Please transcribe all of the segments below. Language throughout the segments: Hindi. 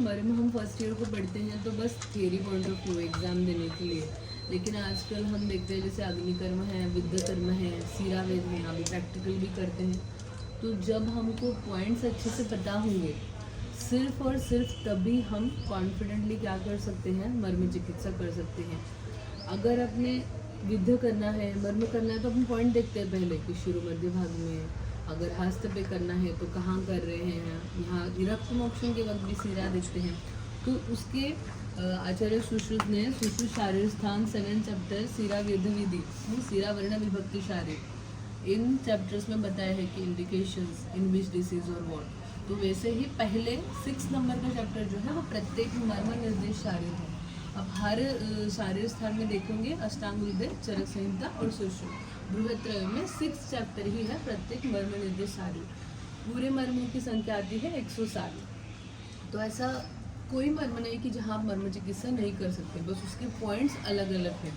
मर्म हम फर्स्ट ईयर को पढ़ते हैं तो बस theory point of view exam देने के लिए, लेकिन आजकल हम देखते हैं जैसे अग्निकर्म है, विद्याकर्म है, सीरावेद है, अभी प्रैक्टिकल भी करते हैं। तो जब हमको पॉइंट्स अच्छे से पता होंगे, सिर्फ और सिर्फ तभी हम कॉन्फिडेंटली क्या कर सकते हैं, मर्म चिकित्सा कर सकते हैं। अगर अपने विद्या करना है, मर्म करना है, तो अपन पॉइंट देखते हैं पहले कि शुरू मध्य भाग में। अगर हस्त पे करना है तो कहाँ कर रहे हैं, यहाँ रक्त मोक्षण के वक्त भी सीरा देखते हैं। तो उसके आचार्य सुश्रुत ने सुश्रुत शारीर स्थान 7 चैप्टर सीरा वेद विधि, सीरा वर्ण विभक्ति शारीर, इन चैप्टर्स में बताया है कि इंडिकेशंस इन विच डिसीज और वॉट। तो वैसे ही पहले 6 नंबर का चैप्टर जो है वो प्रत्येक मर्म निर्देश शारीर है। अब हर शारीर स्थान में देखेंगे अष्टांग हृदय, चरक संहिता और सुश्रुत, बृहत्रय में 6 चैप्टर ही है प्रत्येक मर्म निर्देश शारीर। पूरे मर्मों की संख्या आती है 107। तो ऐसा कोई मर्म नहीं कि जहाँ आप मर्म चिकित्सा नहीं कर सकते, बस उसके पॉइंट्स अलग अलग हैं।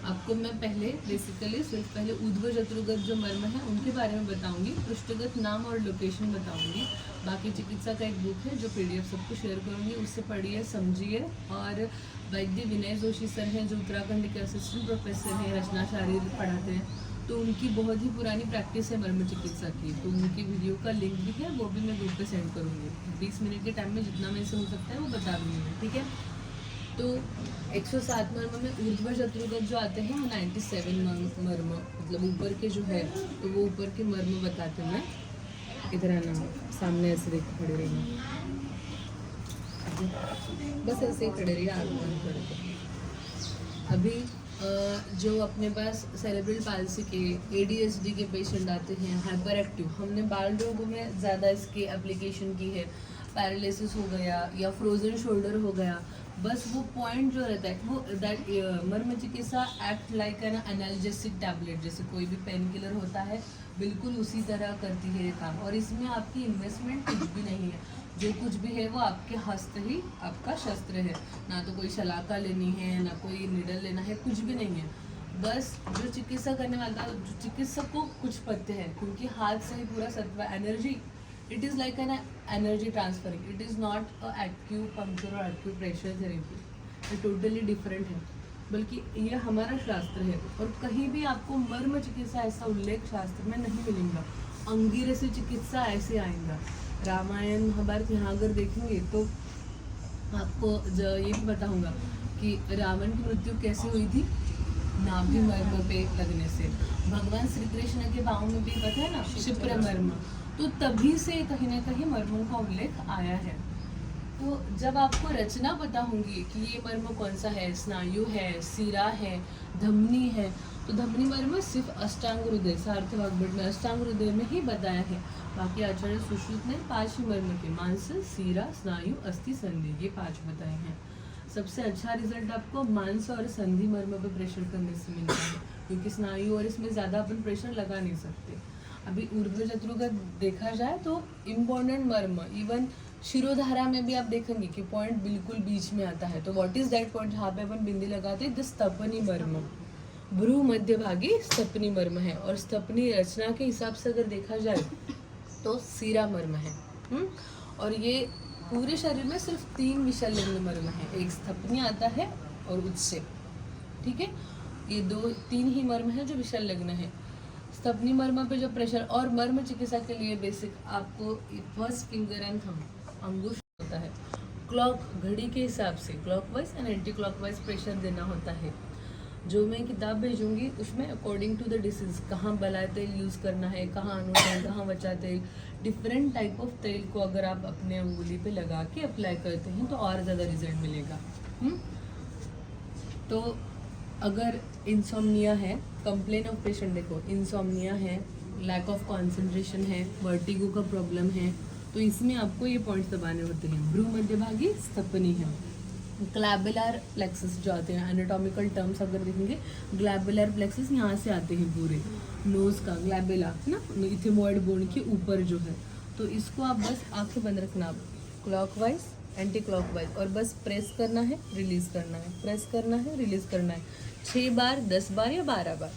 आपको मैं पहले बेसिकली सिर्फ पहले ऊर्ध्व चतुर्गत जो मर्म है उनके बारे में बताऊंगी, पृष्ठगत नाम और लोकेशन बताऊंगी। बाकी चिकित्सा का एक बुक है जो PDF सबको शेयर करूंगी, उससे पढ़िए समझिए। और वैद्य विनय जोशी सर हैं जो उत्तराखंड के असिस्टेंट प्रोफेसर हैं, रचना शारीर पढ़ाते हैं, तो उनकी बहुत ही पुरानी प्रैक्टिस है मर्म चिकित्सा की, तो उनकी वीडियो का लिंक भी है, वो भी मैं ग्रुप पे सेंड करूँगी। 20 मिनट के टाइम में जितना मेरे से हो सकता है वो बता दूँगी मैं, ठीक है। तो 107 मर्म में ऊर्ध्व चतुर्गत जो आते हैं वो 97 मर्म, मतलब ऊपर के जो है, तो वो ऊपर के मर्म बताते हैं। मैं इधर आना, सामने ऐसे देख खड़े रहिए, बस ऐसे ही खड़े रहिए, आग बंद करके। अभी जो अपने पास सेरेब्रल पाल्सी के, ADHD के पेशेंट आते हैं, हाइपर एक्टिव, हमने बाल रोगों में ज़्यादा इसकी एप्लीकेशन की है। पैरालिसिस हो गया या फ्रोजन शोल्डर हो गया, बस वो पॉइंट जो रहता है वो दैट मर्म चिकित्सा act like an analgesic tablet, जैसे कोई भी पेन किलर होता है बिल्कुल उसी तरह करती है ये काम। और इसमें आपकी इन्वेस्टमेंट कुछ भी नहीं है, जो कुछ भी है वो आपके हस्त ही आपका शस्त्र है, ना तो कोई शलाका लेनी है, ना कोई निडल लेना है, कुछ भी नहीं है। बस जो चिकित्सा करने वाला, जो चिकित्सक को कुछ पते हैं, क्योंकि हाथ से ही पूरा सत्व energy, it is like an energy transferring, it is not a acupuncture और एक्यूप्रेशर थेरेपी, ये टोटली डिफरेंट है। बल्कि ये हमारा शास्त्र है, और कहीं भी आपको मर्म चिकित्सा ऐसा उल्लेख शास्त्र में नहीं मिलेगा। अंगिरसी चिकित्सा ऐसे आएगा, रामायण महाभारत यहाँ अगर देखेंगे तो आपको ये भी बताऊंगा कि रावण की मृत्यु कैसे हुई थी, नाभि मर्म पे लगने से। भगवान श्री कृष्ण के पाँव में भी पता है ना, क्षिप्र मर्म, तो तभी से कहीं ना कहीं मर्मों का उल्लेख आया है। तो जब आपको रचना पता होंगी कि ये मर्म कौन सा है, स्नायु है, सीरा है, धमनी है, तो धमनी मर्म सिर्फ अष्टांग हृदय, सार्थ वाग्भट में अष्टांग हृदय में ही बताया है। बाकी आचार्य सुश्रुत ने 5 ही मर्म के, मांस, सीरा, स्नायु, अस्थि, संधि, ये 5 बताए हैं। सबसे अच्छा रिजल्ट आपको मांस और संधि मर्म पर प्रेशर करने से मिलता है, क्योंकि स्नायु और इसमें ज़्यादा अपन प्रेशर लगा नहीं सकते। अभी ऊर्ध्व चतुर्गत देखा जाए तो इम्पोर्टेंट मर्म, इवन शिरोधारा में भी आप देखेंगे कि पॉइंट बिल्कुल बीच में आता है। तो व्हाट इज दैट पॉइंट जहाँ पे अपन बिंदी लगाते हैं, द स्तपनी मर्म, भ्रू मध्य भागी स्तपनी मर्म है। और स्तपनी रचना के हिसाब से अगर देखा जाए तो सीरा मर्म है। और ये पूरे शरीर में सिर्फ 3 विशल लिंग मर्म है, एक स्तपनी आता है और उच्चेप, ठीक है। ये 2-3 ही मर्म है जो विशल लग्न है। स्तपनी मर्म पे जो प्रेशर, और मर्म चिकित्सा के लिए बेसिक आपको फर्स्ट फिंगर एंड थंब, अंगुष्ठ होता है, क्लॉक घड़ी के हिसाब से clockwise and anti clockwise pressure देना होता है। जो मैं किताब भेजूंगी उसमें अकॉर्डिंग टू द डिसीज कहाँ बलाय तेल यूज़ करना है, कहाँ अनुतेल, कहाँ वचा तेल, डिफरेंट टाइप ऑफ तेल को अगर आप अपने उंगली पे लगा के अप्लाई करते हैं तो और ज़्यादा रिजल्ट मिलेगा। तो अगर इंसोम्निया है, कंप्लेन ऑफ पेशेंट, देखो इंसोम्निया है, लैक ऑफ कंसंट्रेशन है, वर्टिगो का प्रॉब्लम है, तो इसमें आपको ये पॉइंट्स दबाने होते हैं। भ्रू मध्यभागी स्तपनी है, ग्लैबुलर प्लेक्सस जो आते हैं, एनाटॉमिकल टर्म्स अगर देखेंगे, ग्लैबुलर प्लेक्सस यहाँ से आते हैं पूरे नोज का, ग्लैबुला है ना, इथेमॉइड बोन के ऊपर जो है। तो इसको आप बस आंखें बंद रखना, क्लॉकवाइज एंटी क्लॉकवाइज, और बस प्रेस करना है, रिलीज करना है, प्रेस करना है, रिलीज करना है, 6 बार, 10 बार या 12 बार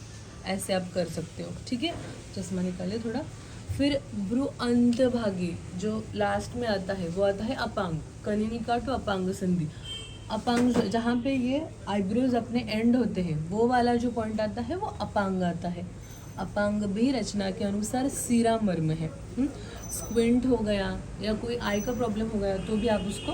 ऐसे आप कर सकते हो, ठीक है। चश्मा निकाले थोड़ा। फिर भ्रू अंतभागी जो लास्ट में आता है वो आता है अपांग, कनिनिका टू अपांग संधि। अपांग जहाँ पे ये आईब्रोज अपने एंड होते हैं वो वाला जो पॉइंट आता है वो अपांग आता है। अपांग भी रचना के अनुसार सीरा मर्म है। स्क्विंट हो गया या कोई आई का प्रॉब्लम हो गया तो भी आप उसको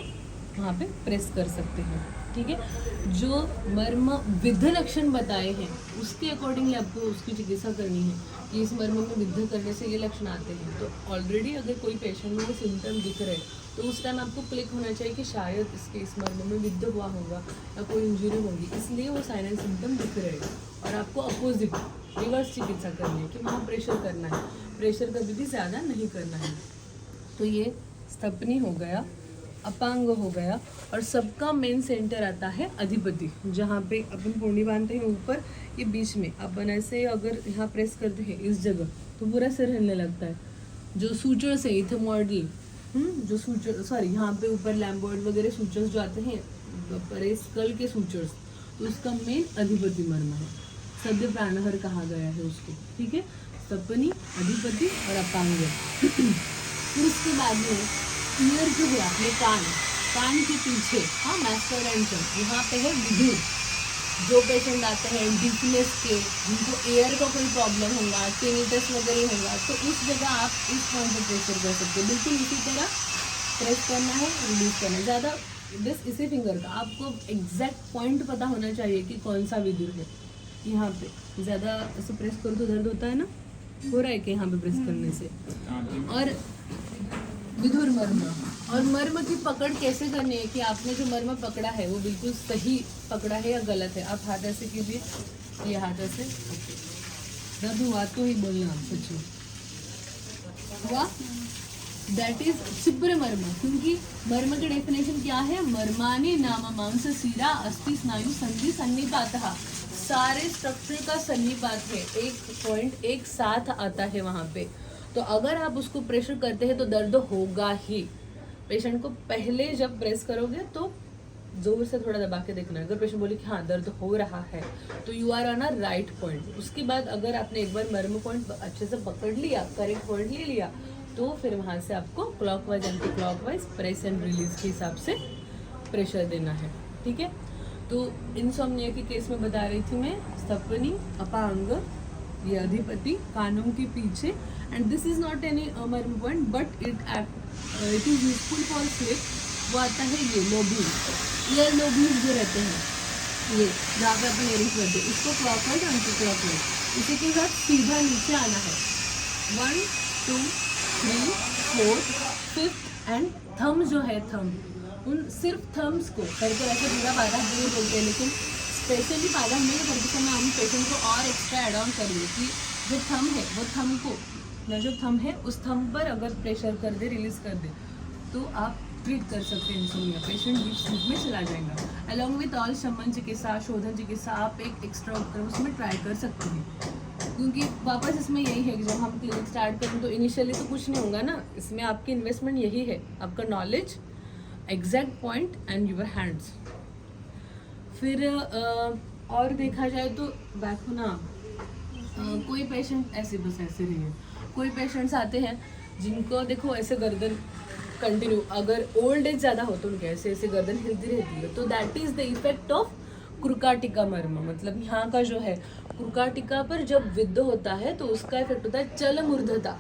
वहाँ पे प्रेस कर सकते हैं, ठीक है। जो मर्म विद्ध लक्षण बताए हैं उसके अकॉर्डिंगली आपको उसकी चिकित्सा करनी है कि इस मर्म में विद्ध करने से ये लक्षण आते हैं। तो ऑलरेडी अगर कोई पेशेंट में वो सिम्टम दिख रहे तो उस टाइम आपको क्लिक होना चाहिए कि शायद इसके इस मर्म में विद्ध हुआ होगा या कोई इंजरी होगी, इसलिए वो साइन एंड सिम्टम दिख रहे हैं। और आपको अपोजिट रिवर्स चिकित्सा करनी है कि वहाँ प्रेशर करना है, प्रेशर कभी भी ज़्यादा नहीं करना है। तो ये स्तपनी हो गया, अपांग हो गया, और सबका मेन सेंटर आता है अधिपति, जहाँ पे अपन पुंडी बांधते हैं ऊपर, ये बीच में अपन ऐसे अगर यहाँ प्रेस करते हैं इस जगह तो पूरा सिर हिलने लगता है। जो सूचर्स है इथेमॉइडल, जो सूचर सॉरी यहाँ पे ऊपर लैम्बॉइड वगैरह सूचर्स जो आते हैं परे स्कल के सूचर्स, तो उसका मेन अधिपति मर्म है, सद्य प्राणहर कहा गया है उसको, ठीक है। स्तपनी, अधिपति और अपांग। फिर उसके बाद में ईयर जो है अपने कान के पीछे, हाँ मैस्टोरेंटम, यहाँ पे है विधुर। जो पेशेंट आते हैं डीपनेस के, जिनको एयर का कोई प्रॉब्लम होगा, टिनिटस वगैरह होगा, तो उस जगह आप इस पॉइंट पर प्रेशर कर सकते हैं। बिल्कुल इसी तरह प्रेस करना है, रिलीज करना है। ज़्यादा बस इसी फिंगर का आपको एग्जैक्ट पॉइंट पता होना चाहिए कि कौन सा विधुर है। यहाँ पे ज़्यादा ऐसे प्रेस करो तो दर्द होता है ना, हो रहा है कि यहाँ पे प्रेस करने से। और विधुर मर्म, और मर्म की पकड़ कैसे करनी है कि आपने जो मर्म पकड़ा है वो बिल्कुल सही पकड़ा है या गलत है। आप हाथ ऐसे कीजिए, ये हाथ ऐसे, दर्द हुआ तो ही बोलना आप सच में हुआ, दैट इज छिब्र मर्म। क्योंकि मर्म की डेफिनेशन क्या है, मर्मानी नाम मांस सीरा अस्थि स्नायु संधि सन्निपातः, सारे स्ट्रक्चर का सन्निपात है, एक पॉइंट एक साथ आता है वहाँ पे। तो अगर आप उसको प्रेशर करते हैं तो दर्द होगा ही। पेशेंट को पहले जब प्रेस करोगे तो जोर से थोड़ा दबा के देखना है। अगर पेशेंट बोले कि हाँ दर्द हो रहा है तो you are on a right point. उसके बाद अगर आपने एक बार मर्म पॉइंट अच्छे से पकड़ लिया, करेक्ट पॉइंट ले लिया, तो फिर वहाँ से आपको clockwise anti clockwise press and release के हिसाब से प्रेशर देना है, ठीक है। तो इंसोम्निया के केस में बता रही थी मैं, स्तपनी, अपांग, ये अधिपति, कानों के पीछे, and this is not any marma point but it is useful for sleep. वो आता है ये लोब्यूल, ईयर लोब्यूल जो रहते हैं, ये जहाँ पे अपन इयरिंग्स करते हैं, इसको क्लॉकवाइज एंटी क्लॉकवाइज, इसी के साथ सीधा नीचे आना है। 1 2 3 4 5 एंड थम जो है, थम, उन सिर्फ थम्स को करके ऐसे पूरा पादा नहीं बोलते हैं, लेकिन स्पेशली पादा नहीं करते समय हम पेशेंट को और एक्स्ट्रा एड ऑन करिए कि जो थम है वो थम को, जो थम है उस थम पर अगर प्रेशर कर दे, रिलीज कर दे, तो आप ट्रीट कर सकते हैं इंसोम्निया। पेशेंट डीप स्लीप में चला जाएगा। अलॉन्ग विथ ऑल शमन चिकित्सा, शोधन चिकित्सा, आप एक एक्स्ट्रा उपक्रम उसमें ट्राई कर सकते हैं। क्योंकि वापस इसमें यही है कि जब हम क्लिनिक स्टार्ट करें तो इनिशियली तो कुछ नहीं होगा ना, इसमें आपकी इन्वेस्टमेंट यही है, आपका knowledge, exact point and your hands. फिर और देखा जाए तो बैक होना, कोई पेशेंट ऐसे बस ऐसे नहीं है, कोई पेशेंट्स आते हैं जिनको देखो ऐसे गर्दन कंटिन्यू, अगर ओल्ड एज ज़्यादा हो तो उनके ऐसे ऐसे गर्दन हिलती रहती है, तो that is the effect of krikatika marma. मतलब यहाँ का जो है क्रुकाटिका पर जब विद्ध होता है तो उसका इफेक्ट होता है चल मूर्धता,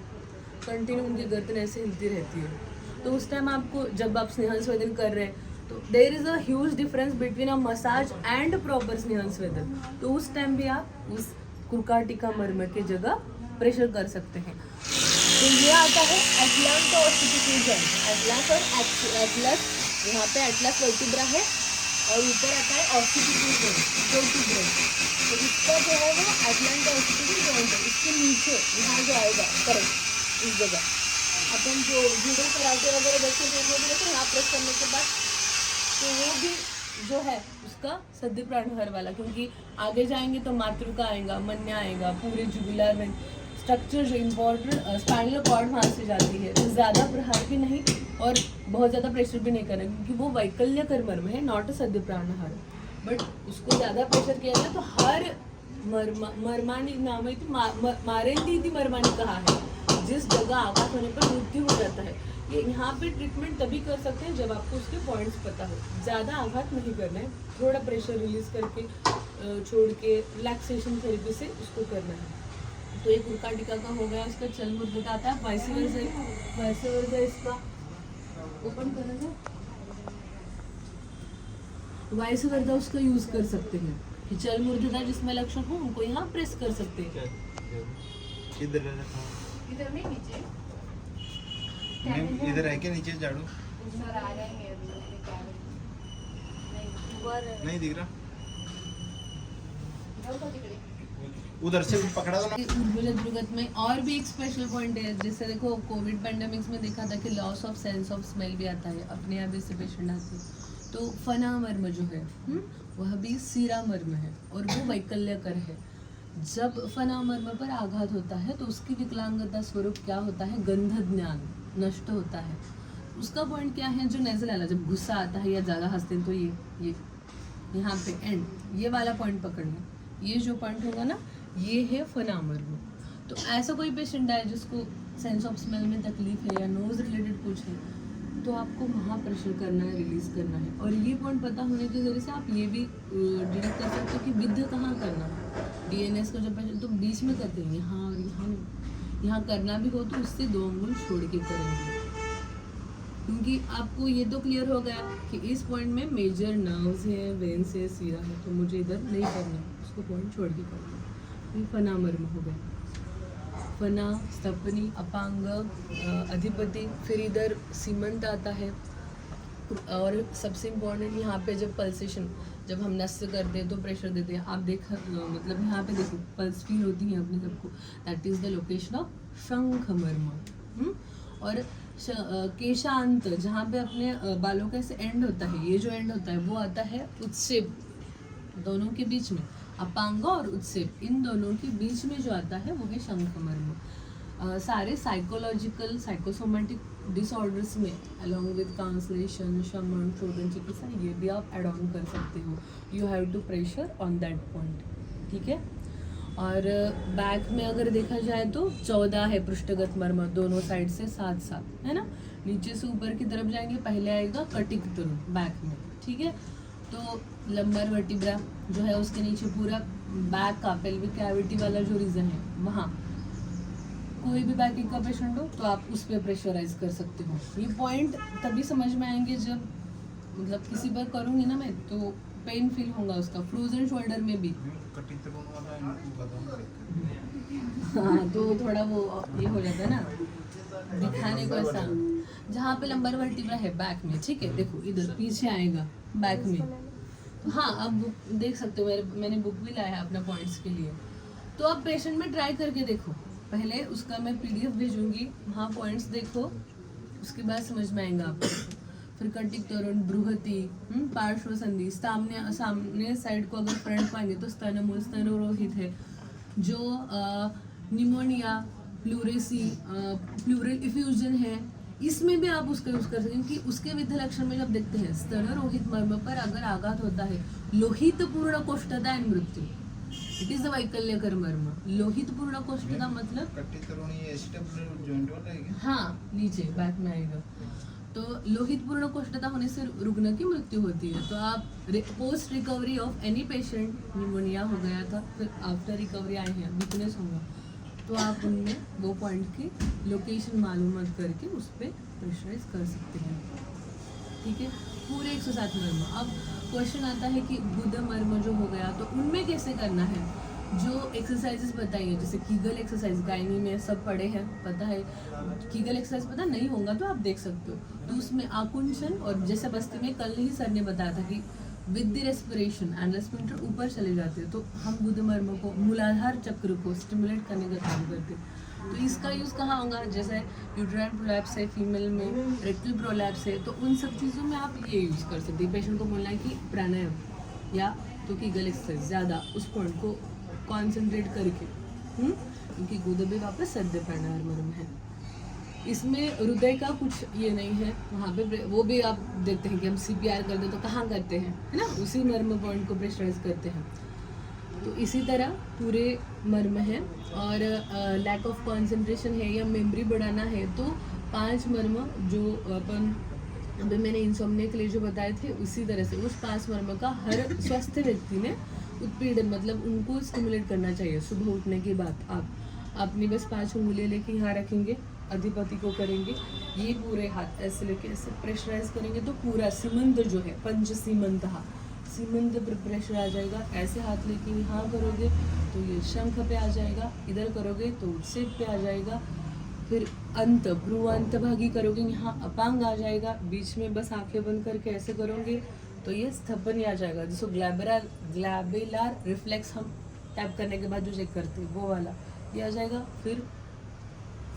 कंटिन्यू उनकी गर्दन ऐसे हिलती रहती है। तो उस टाइम आपको जब आप स्नेहन स्वेदन कर रहे हैं तो there is a huge difference between a massage and proper snehan swedan. तो उस टाइम भी आप उस क्रुकाटिका मर्म की जगह प्रेशर कर सकते हैं। तो ये आता है एटलस और ऑस्टिफिकेशन, एटलस और एटलस, यहाँ पे एटलस वर्टिब्रा है और ऊपर आता है ऑस्टिफिकेशन वर्टिब्रा। तो इसका जो है वो एटलस और ऑस्टिफिकेशन जॉइंट है, इसके नीचे यहाँ जो आएगा करेक्ट इस जगह, अपन जो जूडो कराटे वगैरह देखते हैं तो यहाँ प्रेस करने के बाद तो वो भी जो है उसका सद्य प्राणहर वाला, क्योंकि आगे जाएंगे तो मातृका आएगा, मन्या आएगा, पूरे जुगुलर में स्ट्रक्चर जो इम्पोर्टेंट स्पाइनल कॉर्ड वहाँ से जाती है। तो ज़्यादा प्रहार भी नहीं और बहुत ज़्यादा प्रेशर भी नहीं करना, क्योंकि वो वैकल्यकर मर्म है, नॉट अ सद्य प्राणहर। बट उसको ज़्यादा प्रेशर किया जाए तो हर मर्मानी नाम मारेंदी मर्मानी कहा है, जिस जगह आघात होने पर मृत्यु हो जाता है। ये यहाँ पे ट्रीटमेंट तभी कर सकते हैं जब आपको उसके पॉइंट्स पता हो। ज़्यादा आघात नहीं करना है, थोड़ा प्रेशर रिलीज करके छोड़ के रिलैक्सेशन थेरेपी से उसको करना है। तो एक उल्का टीका का हो गया, उसका चल मुर्दा आता है, वाइस वर्सा इसका ओपन करेंगे, वाइस वर्सा उसका यूज कर सकते हैं कि चल मुर्दा जिसमें लक्षण हो उनको यहाँ प्रेस कर सकते हैं। इधर नहीं नीचे इधर है क्या नीचे झाड़ू सर आ जाएंगे अभी नहीं दिख रहा, नहीं उधर से पकड़ा दो ना। उर्वरा दुर्गत में और भी एक स्पेशल पॉइंट है, जैसे देखो कोविड पेंडेमिक्स में देखा था कि loss of sense of smell भी आता है, अपने आप इससे पेशेंट आते हैं। तो फना मर्म जो है वह भी सीरा मर्म है और वो वैकल्यकर है। जब फना मर्म पर आघात होता है तो उसकी विकलांगता स्वरूप क्या होता है, गंध ज्ञान नष्ट होता है। उसका पॉइंट क्या है, जो नेजल आला जब गुस्सा आता है या ज़्यादा हंसते हैं तो ये यहाँ पे एंड ये वाला पॉइंट पकड़ना, ये जो पॉइंट होगा ना ये है फना मर्म। तो ऐसा कोई पेशेंट है जिसको सेंस ऑफ स्मेल में तकलीफ है या नोज रिलेटेड कुछ है तो आपको वहाँ प्रेशर करना है, रिलीज करना है। और ये पॉइंट पता होने के जरिए से आप ये भी डिटेक्ट कर सकते हो कि विद्य कहाँ करना है। डीएनएस को जब पेशेंट तो बीच में करते हैं, यहाँ और यहाँ नहीं, यहाँ करना भी हो तो उससे 2 अंगुल छोड़ के करेंगे, क्योंकि आपको ये तो क्लियर हो गया कि इस पॉइंट में मेजर नर्व्स हैं, वेन्स है, सीरा है, तो मुझे इधर नहीं करना, उसको पॉइंट छोड़ के करना। ये फना मर्म हो गया, फना, स्तपनी, अपांग, अधिपति, फिर इधर सीमंत आता है। और सबसे इम्पोर्टेंट यहाँ पे जब पल्सेशन, जब हम नस करते हैं तो प्रेशर देते हैं, आप देख मतलब यहाँ पे देखो पल्स फील होती है अपने सबको, that is the location of शंख मर्म। और केशांत जहाँ पे अपने बालों का ऐसे एंड होता है, ये जो एंड होता है वो आता है उत्सेप, दोनों के बीच में अपांग और उत्सेप, इन दोनों के बीच में जो आता है वो है शंख मर्म। सारे साइकोलॉजिकल साइकोसोमेटिक डिसऑर्डर्स में अलॉन्ग विद काउंसलेशन, शमन, शोधन चिकित्सा ये भी आप एड ऑन कर सकते हो। You have to pressure on that point, ठीक है। और बैक में अगर देखा जाए तो 14 है पृष्ठगत मर्म, दोनों साइड से 7 है ना। नीचे से ऊपर की तरफ जाएंगे, पहले आएगा कटिक तरुण बैक में, ठीक है। तो लंबर वर्टिब्रा जो है उसके नीचे पूरा बैक का पेल्विक कैविटी वाला जो रीजन है वहाँ कोई भी बैकिंग का पेशेंट हो तो आप उस पर प्रेशराइज कर सकते हो। ये पॉइंट तभी समझ में आएंगे जब मतलब किसी पर करूँगी ना मैं तो पेन फील होगा उसका, फ्रोजन शोल्डर में भी। हाँ तो थोड़ा वो ये हो जाता है ना दिखाने को ऐसा, जहाँ पे लंबर वर्टिब्रा है बैक में, ठीक है। देखो इधर पीछे आएगा बैक में, तो हाँ आप बुक देख सकते हो, मैंने बुक भी लाया है अपना पॉइंट्स के लिए। तो आप पेशेंट में ट्राई करके देखो, पहले उसका मैं पीडीएफ भेजूंगी, वहाँ पॉइंट्स देखो, उसके बाद समझ में आएगा आपको। फिर कटिक तरुण, बृहति, पार्श्व संधि, सामने साइड को अगर फ्रंट पाएंगे तो स्तनमूल, स्तनरोहित है, जो निमोनिया, प्लूरेसी, प्लूरल इफ्यूजन है, इसमें भी आप उसका यूज कर सकते हैं। क्योंकि उसके विध लक्षण में जब देखते हैं स्तनरोहित मर्म पर अगर आघात होता है, लोहित पूर्ण कोष्ठता एंड मृत्यु, इट इज द वैकल्यकर मर्म। लोहित पूर्ण कोष्ठता मतलब हाँ नीचे बैक में आएगा। तो लोहित पूर्ण कोष्ठता होने से रुग्ण की मृत्यु होती है। तो आप post recovery of any patient, pneumonia हो गया था, फिर आफ्टर रिकवरी आए हैं, वीकनेस होगा, तो आप उनमें वो पॉइंट की लोकेशन मालूम करके उस पर प्रेशराइज कर सकते हैं, ठीक है। पूरे 107 मर्म। अब क्वेश्चन आता है कि गुद मर्म जो हो गया तो उनमें कैसे करना है। जो एक्सरसाइजेस बताइए, जैसे कीगल एक्सरसाइज, गायनी में सब पढ़े हैं, पता है। कीगल एक्सरसाइज पता नहीं होगा तो आप देख सकते हो। तो उसमें आकुंचन, और जैसे बस्ती में कल ही सर ने बताया था कि with the respiration and respirator ऊपर चले जाते हैं, तो हम गुद मर्म को, मूलाधार चक्र को स्टिमुलेट करने का काम करते हैं। तो इसका यूज़ कहाँ होगा, जैसे यूट्राइन प्रोलैप्स है फीमेल में, रेक्टल प्रोलैप्स है, तो उन सब चीज़ों में आप ये यूज़ कर सकते हैं। पेशेंट को बोलना है कि प्राणायाम या तो कीगल एक्सरसाइज ज़्यादा उस पॉइंट को कॉन्सेंट्रेट करके, क्योंकि गुद भी वापस सद्य प्राणायाम मर्म है। इसमें हृदय का कुछ ये नहीं है, वहाँ पे वो भी आप देखते हैं कि हम CPR कर दे तो कहाँ करते हैं, है ना, उसी मर्म पॉइंट को प्रेशराइज करते हैं। तो इसी तरह पूरे मर्म हैं। और लैक ऑफ कंसंट्रेशन है या मेमोरी बढ़ाना है तो 5 मर्म जो अपन अभी मैंने इंसोम्निया के लिए जो बताए थे उसी तरह से उस 5 मर्म का हर स्वस्थ व्यक्ति ने उत्पीड़न मतलब उनको स्टिमुलेट करना चाहिए। सुबह उठने के बाद आप अपनी बस 5 उंगलियां लेके यहाँ रखेंगे, अधिपति को करेंगे, ये पूरे हाथ ऐसे लेके ऐसे प्रेशराइज करेंगे तो पूरा सीमंत जो है पंच सीमंत सीमंत पर प्रेशर आ जाएगा। ऐसे हाथ लेके यहाँ करोगे तो ये शंख पे आ जाएगा, इधर करोगे तो उत्सेप पे आ जाएगा। फिर अंत भ्रू अंतभागी करोगे, यहाँ अपांग आ जाएगा। बीच में बस आंखें बंद करके ऐसे करोगे तो ये स्थपन आ जाएगा, जिसको ग्लैबेलर रिफ्लेक्स हम टैप करने के बाद जो चेक करते हैं वो वाला ये आ जाएगा। फिर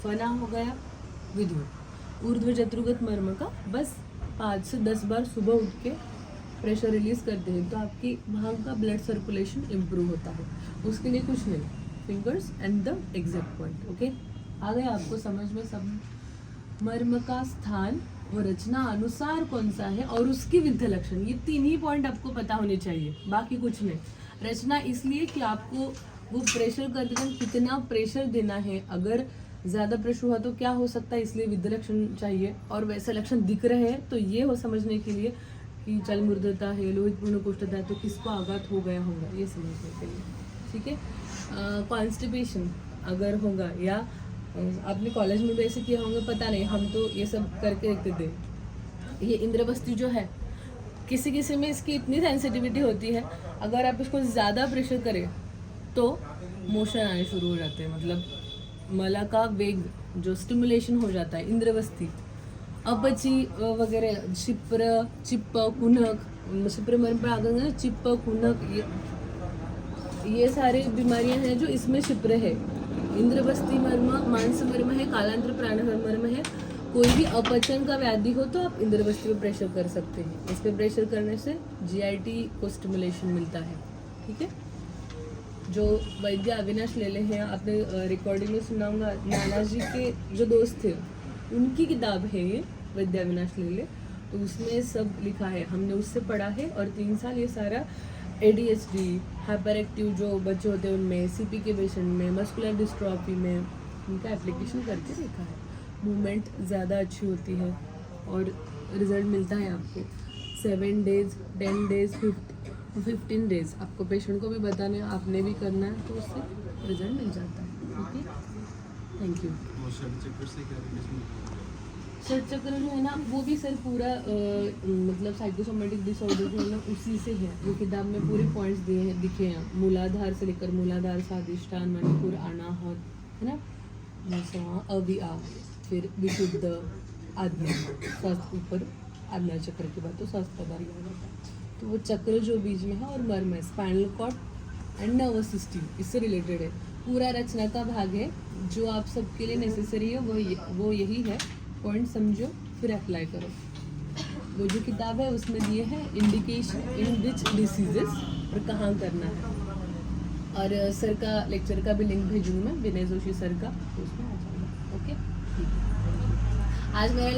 फना हो गया विद्युत ऊर्ध्व चतुर्गत मर्म का बस 5 से 10 बार सुबह उठ के प्रेशर रिलीज करते हैं तो आपकी वहाँ का ब्लड सर्कुलेशन इम्प्रूव होता है। उसके लिए कुछ नहीं, fingers and the exact point. Okay, आ गया आपको समझ में सब? मर्म का स्थान व रचना अनुसार कौन सा है और उसकी विद्या लक्षण, ये 3 ही पॉइंट आपको पता होने चाहिए, बाकी कुछ नहीं। रचना इसलिए कि आपको वो प्रेशर करते टाइम कितना प्रेशर देना है, अगर ज़्यादा प्रेशर हुआ तो क्या हो सकता है, इसलिए विद्या लक्षण चाहिए। और वैसे लक्षण दिख रहे हैं तो ये हो समझने के लिए कि जल मृदता है, लोहित पूर्ण कुष्ठता है तो किसको आघात हो गया होगा, ये समझने के लिए। ठीक है, कॉन्स्टिपेशन अगर होगा या आपने कॉलेज में भी ऐसे किया होंगे पता नहीं, हम तो ये सब करके रखते थे। ये इंद्रवस्ती जो है किसी किसी में इसकी इतनी सेंसिटिविटी होती है, अगर आप इसको ज़्यादा प्रेशर करें तो मोशन आने शुरू हो जाते हैं, मतलब मला का वेग जो स्टिमुलेशन हो जाता है। इंद्रवस्ती अपची वगैरह, क्षिप्र, चिप, कुनक, क्षिप्र मर्म पर आ गए ना, चिप, कुनक, ये सारी बीमारियां हैं जो इसमें क्षिप्र है। इंद्रवस्ती मर्म मांस मर्म है, कालांतर प्राण मर्म है। कोई भी अपचन का व्याधि हो तो आप इंद्रवस्ती पे प्रेशर कर सकते हैं। इस पे प्रेशर करने से जीआईटी को स्टिमुलेशन मिलता है। ठीक है, जो वैद्य अविनाश लेले हैं, आपने रिकॉर्डिंग में सुना होगा, नानाजी के जो दोस्त थे उनकी किताब है ये वैद्य अविनाश लेले, तो उसमें सब लिखा है, हमने उससे पढ़ा है। और 3 साल ये सारा ADHD, हाइपर एक्टिव जो बच्चे होते हैं उनमें, CP के पेशेंट में, मस्कुलर डिस्ट्रॉफी में उनका एप्लीकेशन करके देखा है। मूवमेंट ज़्यादा अच्छी होती है और रिजल्ट मिलता है आपको 7 डेज, 10 डेज, 15 डेज। आपको पेशेंट को भी बताना है, आपने भी करना है, तो उससे रिजल्ट मिल जाता है। ठीक है, थैंक यू। सर चक्र जो है ना वो भी सर पूरा मतलब साइकोसोमेटिक डिसऑर्डर जो है ना उसी से है। वो किताब में पूरे पॉइंट्स दिए हैं, दिखे हैं, मूलाधार से लेकर मूलाधार, स्वादिष्टान, मणिपुर, अनाहत, है ना, अविआ, फिर विशुद्ध, आज्ञा, स्वास्थ्य ऊपर आज्ञा चक्र के बाद तो स्वास्थ्य पदार्थ आ जाता है। तो वो चक्र जो बीच में है और मर्म है, spinal cord and nervous system इससे रिलेटेड है। पूरा रचना का भाग है जो आप सबके लिए नेसेसरी है, वो यही है। पॉइंट समझो फिर अप्लाई करो। वो जो किताब है उसमें दिए हैं इंडिकेशन इन विच डिसीजेस और कहाँ करना है। और सर का लेक्चर का भी लिंक भेजूंगी मैं, विनय जोशी सर का, तो उसमें आ जाएगा। ओके, आज मेरा